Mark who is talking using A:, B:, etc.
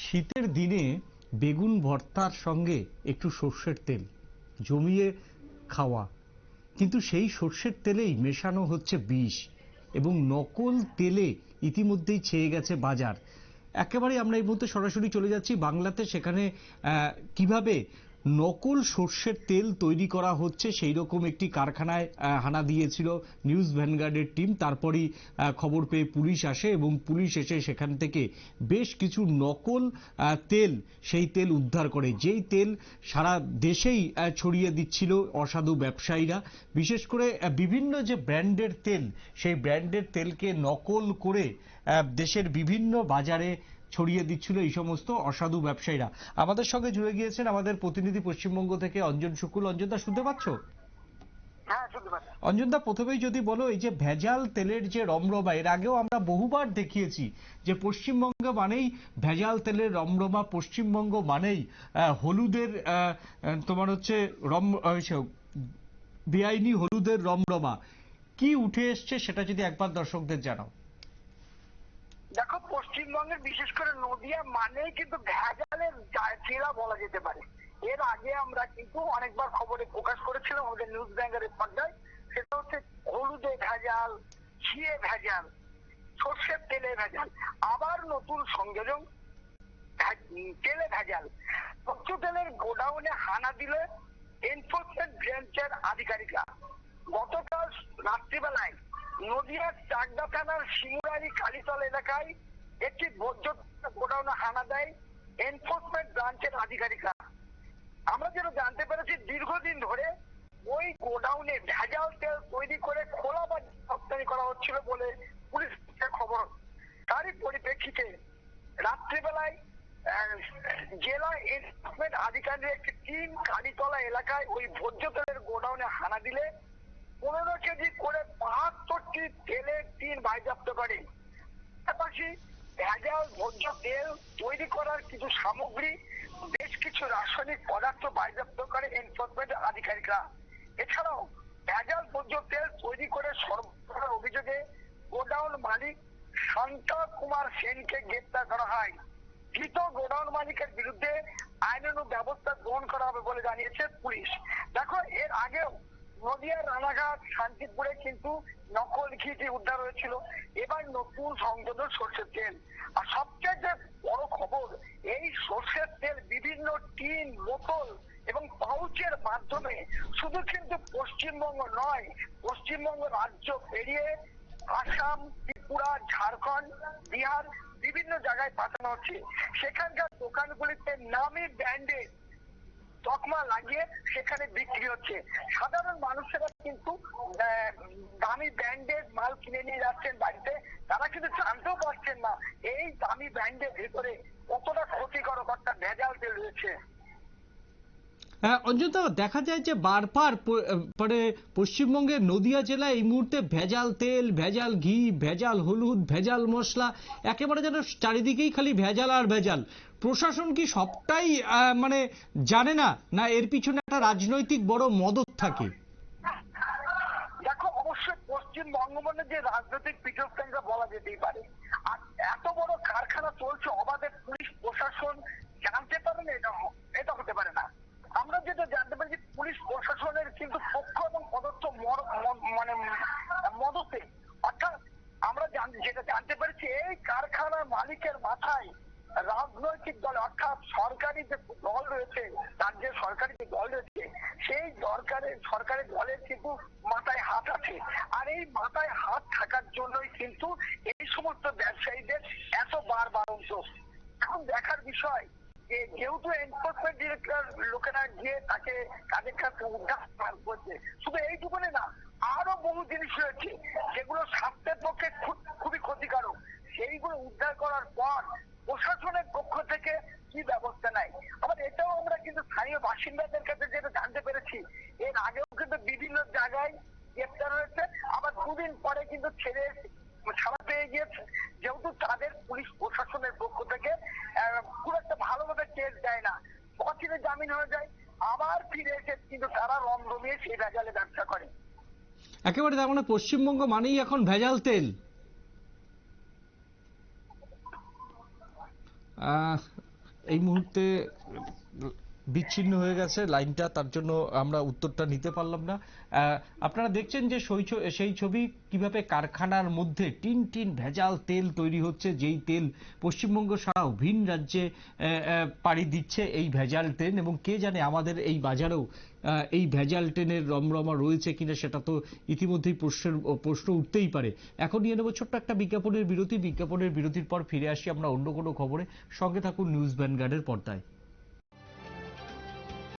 A: শীতের দিনে বেগুন ভর্তার সঙ্গে একটু সর্ষের তেল জমিয়ে খাওয়া, কিন্তু সেই সর্ষের তেলেই মেশানো হচ্ছে বিষ এবং নকল তেলে ইতিমধ্যেই ছেয়ে গেছে বাজার। একেবারে আমরা এই মুহূর্তে সরাসরি চলে যাচ্ছি বাংলাতে, সেখানে কিভাবে নকল সর্ষের তেল তৈরি করা হচ্ছে সেই রকম একটি কারখানায় হানা দিয়েছিল নিউজ ভ্যানগার্ডের টিম। তারপরই খবর পেয়ে পুলিশ আসে এবং পুলিশ এসে সেখান থেকে বেশ কিছু নকল তেল, সেই তেল উদ্ধার করে, যেই তেল সারা দেশেই ছড়িয়ে দিচ্ছিল অসাধু ব্যবসায়ীরা। বিশেষ করে বিভিন্ন যে ব্র্যান্ডের তেল, সেই ব্র্যান্ডের তেলকে নকল করে দেশের বিভিন্ন বাজারে ছড়িয়ে দিচ্ছিল এই সমস্ত অসাধু ব্যবসায়ীরা। আমাদের সঙ্গে জুড়ে গিয়েছেন আমাদের প্রতিনিধি পশ্চিমবঙ্গ থেকে অঞ্জন শুকুল। অঞ্জনদা, শুনতে পাচ্ছ?
B: হ্যাঁ, শুনতে পাচ্ছি।
A: অঞ্জনদা, প্রথমেই যদি বলো, এই যে ভেজাল তেলের যে রমরমা, এর আগেও আমরা বহুবার দেখিয়েছি যে পশ্চিমবঙ্গ মানেই ভেজাল তেলের রমরমা, পশ্চিমবঙ্গ মানেই হলুদের তোমার হচ্ছে বেআইনি হলুদের রমরমা। কি উঠে এসছে সেটা যদি একবার দর্শকদের জানাও।
B: দেখো, পশ্চিমবঙ্গের বিশেষ করে নদিয়া মানেই কিন্তু ভেজালের জেলা বলা যেতে পারে। এর আগে আমরা কিন্তু অনেকবার খবরে প্রকাশ করেছিলাম আমাদের নিউজ ব্যাংকের পর্দায়। সেটা হচ্ছে হলুদে ভেজাল, ঘিয়ে ভেজাল, সর্ষের তেলে ভেজাল, আবার নতুন সংযোজন তেলে ভেজাল। ভোজ্য তেলের গোডাউনে হানা দিলে এনফোর্সমেন্ট ব্রাঞ্চের আধিকারিকরা। গতকাল রাত্রিবেলায় নদিয়ার চাকদা থানার শিমুরারি কালীতল এলাকায় একটি ভোজ্য গোডাউনে হানা দেয় এনফোর্সমেন্ট ব্রাঞ্চের আধিকারিকরা। আমরা যেটা জানতে পেরেছি, দীর্ঘদিন ধরে ওই গোডাউনে ভেজাল তেল তৈরি করে খোলা বাজারে রপ্তানি করা হচ্ছিল বলে পুলিশের খবর। তারই পরিপ্রেক্ষিতে রাত্রিবেলায় জেলা এনফোর্সমেন্ট আধিকারিকের একটি টিম কালীতলা এলাকায় ওই ভোজ্য তেলের গোডাউনে হানা দিলে 15 কেজি করে 72টি তেলের টিন বাজেয়াপ্ত করে। পাশাপাশি ভেজাল ভোজ্য তেল তৈরি করার কিছু সামগ্রী, বেশ কিছু রাসায়নিক পদার্থ বাজেয়াপ্ত করে এনফোর্সমেন্ট আধিকারিকরা। এছাড়াও ভেজাল ভোজ্য তেল তৈরি করে সরবরাহের অভিযোগে গোডাউন মালিক শান্তা কুমার সেনকে গ্রেপ্তার করা হয়। ধৃত গোডাউন মালিকের বিরুদ্ধে আইনানুগ ব্যবস্থা গ্রহণ করা হবে বলে জানিয়েছে পুলিশ। দেখো, এর আগেও নদিয়ার রানাঘাট, শান্তিপুরে কিন্তু নকল ঘিটি উদ্ধার হয়েছিল। এবার নতুন সংযোজন সর্ষের তেল। আর সবচেয়ে যে বড় খবর, এই সর্ষের তেল বিভিন্ন টিন, বোতল এবং পাউচের মাধ্যমে শুধু কিন্তু পশ্চিমবঙ্গ নয়, পশ্চিমবঙ্গ রাজ্য পেরিয়ে আসাম, ত্রিপুরা, ঝাড়খণ্ড, বিহার বিভিন্ন জায়গায় পাঠানো হচ্ছে। সেখানকার দোকানগুলিতে নামি ব্র্যান্ডের তকমা লাগিয়ে সেখানে বিক্রি হচ্ছে। সাধারণ মানুষেরা কিন্তু দামি ব্র্যান্ডের মাল কিনে নিয়ে যাচ্ছেন বাড়িতে, তারা কিন্তু জানতেও পারছেন না এই দামি ব্র্যান্ডের ভেতরে কতটা ক্ষতিকারক একটা ভেজাল তেল রয়েছে।
A: অঞ্জনদা, দেখা যায় যে বারবার মানে পশ্চিমবঙ্গের নদিয়া জেলায় এই মুহূর্তে ভেজাল তেল, ভেজাল ঘি, ভেজাল হলুদ, ভেজাল মশলা, একেবারে যেন চারিদিকেই খালি ভেজাল আর ভেজাল। প্রশাসন কি সবটাই মানে জানে না, না এর পিছনে একটা রাজনৈতিক বড় মদত থাকে?
B: দেখো, অবশ্যই পশ্চিমবঙ্গ মানে যে রাজনৈতিক পীঠস্থানটা বলা যেতেই পারে। আর এত বড় কারখানা চলছে অবাধে, পুলিশ প্রশাসন জানতে পারে না, এটা হতে পারে না। আমরা যেটা জানতে পারি, পুলিশ প্রশাসনের কিন্তু পক্ষ এবং পদস্থ মানে মদতে, অর্থাৎ আমরা যেটা জানতে পেরেছি, এই কারখানার মালিকের মাথায় রাজনৈতিক দল, অর্থাৎ সরকারি যে দল রয়েছে, তার যে সরকারি যে দল রয়েছে, সেই সরকারি দলের কিন্তু মাথায় হাত আছে। আর এই মাথায় হাত থাকার জন্যই কিন্তু এই সমস্ত ব্যবসায়ীদের এত বারবারন্ত। এখন দেখার বিষয় যে যেহেতু এনফোর্সমেন্ট ডিরেক্টর লোকেরা গিয়ে তাকে কাজের কাছে উদ্ধার করছে, শুধু এইটুকুনি না, আরো বহু জিনিস রয়েছে যেগুলো স্বাস্থ্যের পক্ষে খুবই ক্ষতিকারক। সেইগুলো উদ্ধার করার পর প্রশাসনের পক্ষ থেকে কি ব্যবস্থা নেয়। আবার এটাও আমরা কিন্তু স্থানীয় বাসিন্দাদের কাছে যেটা জানতে পেরেছি, এর আগেও কিন্তু বিভিন্ন জায়গায় গ্রেপ্তার হয়েছে, আবার দুদিন পরে কিন্তু ছাড়া পেয়ে গিয়েছে। যেহেতু তাদের পুলিশ প্রশাসনের পক্ষ থেকে খুব একটা ভালোভাবে কেস দেয় না, অচিরে জামিন হয়ে যায়, আবার ফিরে এসে কিন্তু তারা রমরমিয়ে সেই ভেজালে ব্যবসা করে।
A: একেবারে, তার মানে পশ্চিমবঙ্গ মানেই এখন ভেজাল তেল। এই মুহূর্তে বিচ্ছিন্ন হয়ে গেছে লাইনটা, তার জন্য আমরা উত্তরটা নিতে পারলাম না। আপনারা দেখছেন যে সেই ছবি কিভাবে কারখানার মধ্যে টিন টিন ভেজাল তেল তৈরি হচ্ছে, যেই তেল পশ্চিমবঙ্গ ছাড়াও ভিন রাজ্যে পাড়ি দিচ্ছে এই ভেজাল ট্রেন, এবং কে জানে আমাদের এই বাজারেও এই ভেজাল ট্রেনের রমরমা রয়েছে কিনা, সেটা তো ইতিমধ্যেই প্রশ্ন উঠতেই পারে। এখন নিয়ে নেব ছোট্ট একটা বিজ্ঞাপনের বিরতির পর ফিরে আসি আমরা অন্য কোনো খবরে। সঙ্গে থাকুন নিউজ ভ্যানগার্ডের পর্দায়।